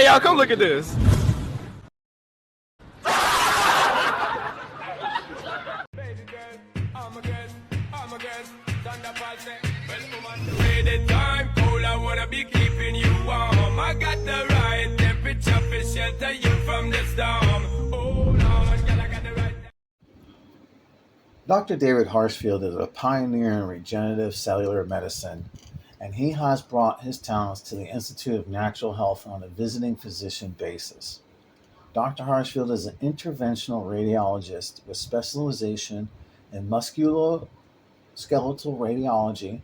Hey, y'all, come look at this. Be keeping you warm. I got the right temperature for shelter you from the storm. Hold on, girl, I got the right. Dr. David HARSHFIELD is a pioneer in regenerative cellular medicine, and he has brought his talents to the Institute of Natural Health on a visiting physician basis. Dr. HARSHFIELD is an interventional radiologist with specialization in musculoskeletal radiology,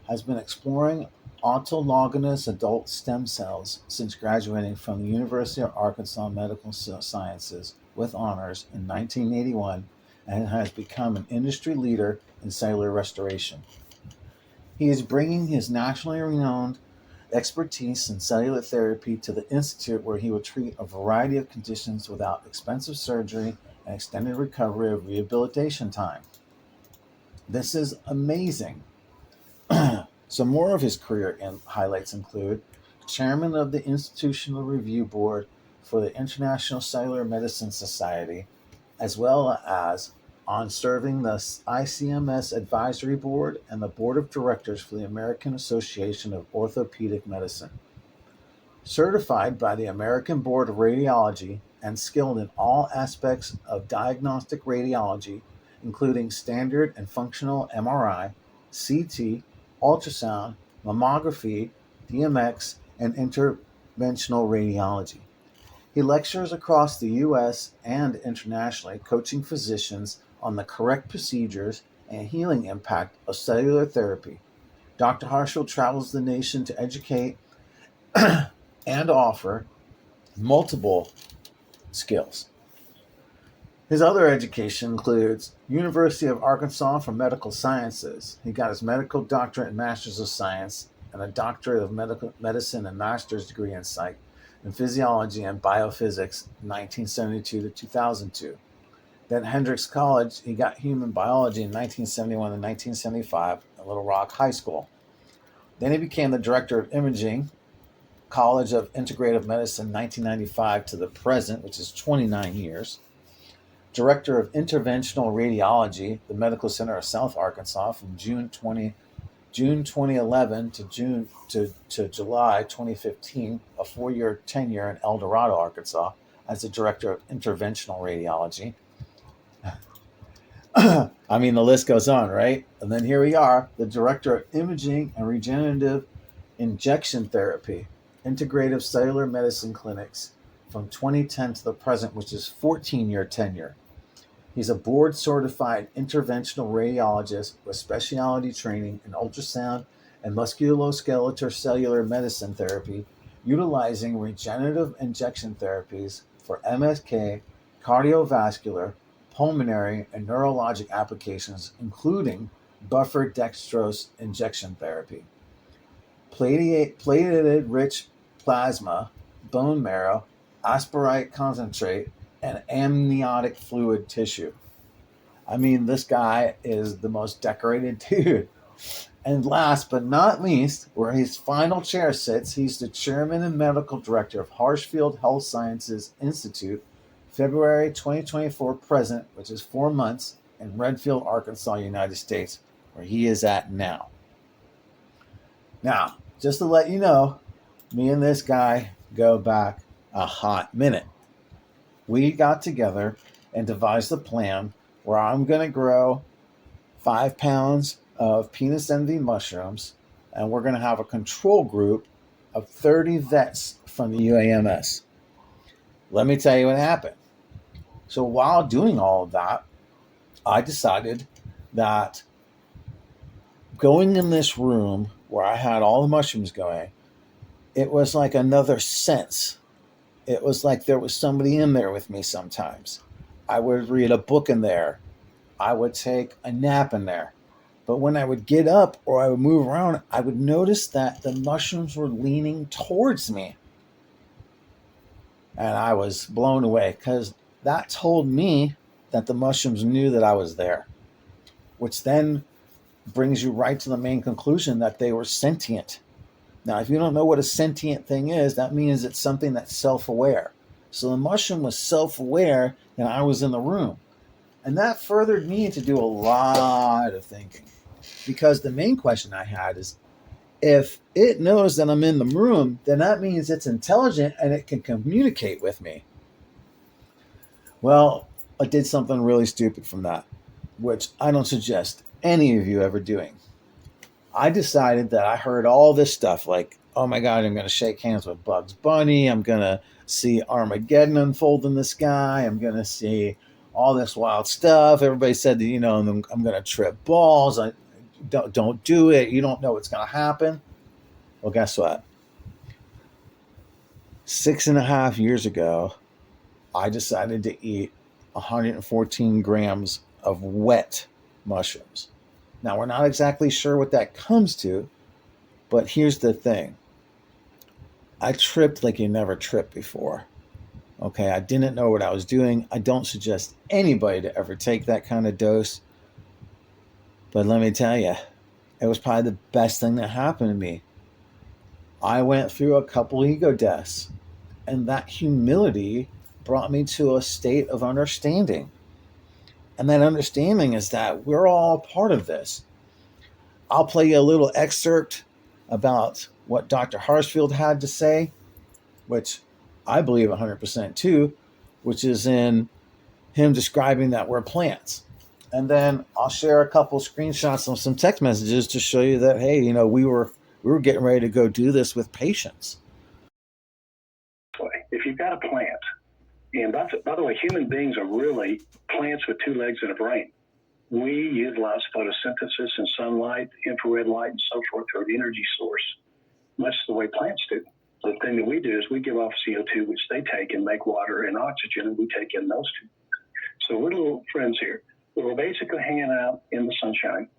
has been exploring autologous adult stem cells since graduating from the University of Arkansas Medical Sciences with honors in 1981 and has become an industry leader in cellular restoration. He is bringing his nationally renowned expertise in cellular therapy to the Institute, where he will treat a variety of conditions without expensive surgery and extended recovery of rehabilitation time. This is amazing. Some more of his career highlights include chairman of the Institutional Review Board for the International Cellular Medicine Society, as well as on serving the ICMS Advisory Board and the Board of Directors for the American Association of Orthopedic Medicine. Certified by the American Board of Radiology and skilled in all aspects of diagnostic radiology, including standard and functional MRI, CT, ultrasound, mammography, DMX, and interventional radiology. He lectures across the U.S. and internationally, coaching physicians on the correct procedures and healing impact of cellular therapy. Dr. HARSHFIELD travels the nation to educate and offer multiple skills. His other education includes University of Arkansas for Medical Sciences. He got his medical doctorate and master's of science and a doctorate of medical medicine and master's degree in psych and physiology and biophysics 1972 to 2002. Then at Hendrix College, he got human biology in 1971 and 1975 at Little Rock High School. Then he became the director of imaging, College of Integrative Medicine 1995 to the present, which is 29 years. Director of Interventional Radiology, the Medical Center of South Arkansas from June 2011 to July 2015, a 4-year tenure in El Dorado, Arkansas, as the Director of Interventional Radiology. I mean, the list goes on, right? And then here we are, the Director of Imaging and Regenerative Injection Therapy, Integrative Cellular Medicine Clinics from 2010 to the present, which is 14-year tenure. He's a board-certified interventional radiologist with specialty training in ultrasound and musculoskeletal cellular medicine therapy, utilizing regenerative injection therapies for MSK, cardiovascular, pulmonary, and neurologic applications, including buffered dextrose injection therapy, platelet-rich plasma, bone marrow, aspirate concentrate, and amniotic fluid tissue. I mean, this guy is the most decorated dude. And last but not least, where his final chair sits, he's the chairman and medical director of HARSHFIELD Health Sciences Institute, February 2024 present, which is 4 months, in Redfield, Arkansas, United States, where he is at now. Now, just to let you know, me and this guy go back a hot minute. We got together and devised a plan where I'm going to grow 5 pounds of penis envy mushrooms, and we're going to have a control group of 30 vets from the UAMS. Let me tell you what happened. So while doing all of that, I decided that going in this room where I had all the mushrooms going, it was like another sense. It was like there was somebody in there with me sometimes. I would read a book in there. I would take a nap in there. But when I would get up or I would move around, I would notice that the mushrooms were leaning towards me. And I was blown away because that told me that the mushrooms knew that I was there, which then brings you right to the main conclusion that they were sentient. Now, if you don't know what a sentient thing is, that means it's something that's self aware. So the mushroom was self aware that I was in the room. And that furthered me to do a lot of thinking. Because the main question I had is, if it knows that I'm in the room, then that means it's intelligent and it can communicate with me. Well, I did something really stupid from that, which I don't suggest any of you ever doing. I decided that I heard all this stuff like, oh my God, I'm going to shake hands with Bugs Bunny. I'm going to see Armageddon unfold in the sky. I'm going to see all this wild stuff. Everybody said that, I'm going to trip balls. I don't do it. You don't know what's going to happen. Well, guess what? 6.5 years ago, I decided to eat 114 grams of wet mushrooms. Now, we're not exactly sure what that comes to, but here's the thing. I tripped like you never tripped before. Okay, I didn't know what I was doing. I don't suggest anybody to ever take that kind of dose. But let me tell you, it was probably the best thing that happened to me. I went through a couple ego deaths, and that humility brought me to a state of understanding. And that understanding is that we're all part of this. I'll play you a little excerpt about what Dr. HARSHFIELD had to say, which I believe 100% too, which is in him describing that we're plants. And then I'll share a couple screenshots of some text messages to show you that, hey, we were getting ready to go do this with patience. If you've got a plant, and by the way, human beings are really plants with two legs and a brain. We utilize photosynthesis and sunlight, infrared light, and so forth for an energy source, much the way plants do. The thing that we do is we give off CO2, which they take and make water and oxygen, and we take in those two. So we're little friends here. We're basically hanging out in the sunshine.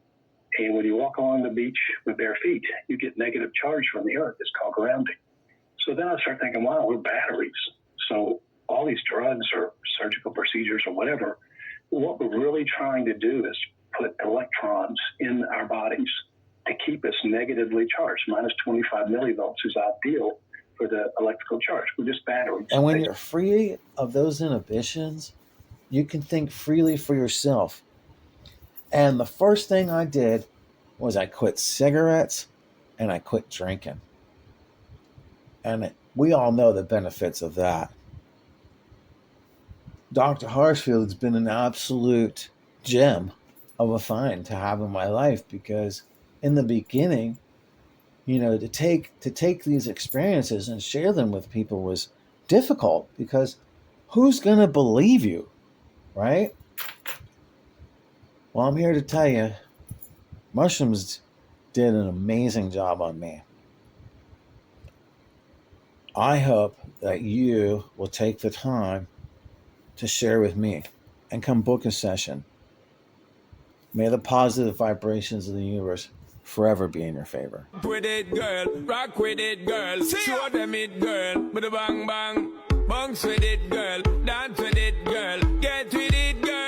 And when you walk along the beach with bare feet, you get negative charge from the earth. It's called grounding. So then I start thinking, wow, we're batteries. So all these drugs or surgical procedures or whatever, what we're really trying to do is put electrons in our bodies to keep us negatively charged. Minus 25 millivolts is ideal for the electrical charge. We're just batteries. And when you're free of those inhibitions, you can think freely for yourself. And the first thing I did was I quit cigarettes and I quit drinking. And we all know the benefits of that. Dr. HARSHFIELD has been an absolute gem of a find to have in my life, because in the beginning, to take these experiences and share them with people was difficult, because who's going to believe you, right? Well, I'm here to tell you, mushrooms did an amazing job on me. I hope that you will take the time to share with me and come book a session. May the positive vibrations of the universe forever be in your favor. With it, girl. Rock with it, girl. Show them it, girl. With a bang bang. Bounce with it, girl. Dance with it, girl. Get with it, girl.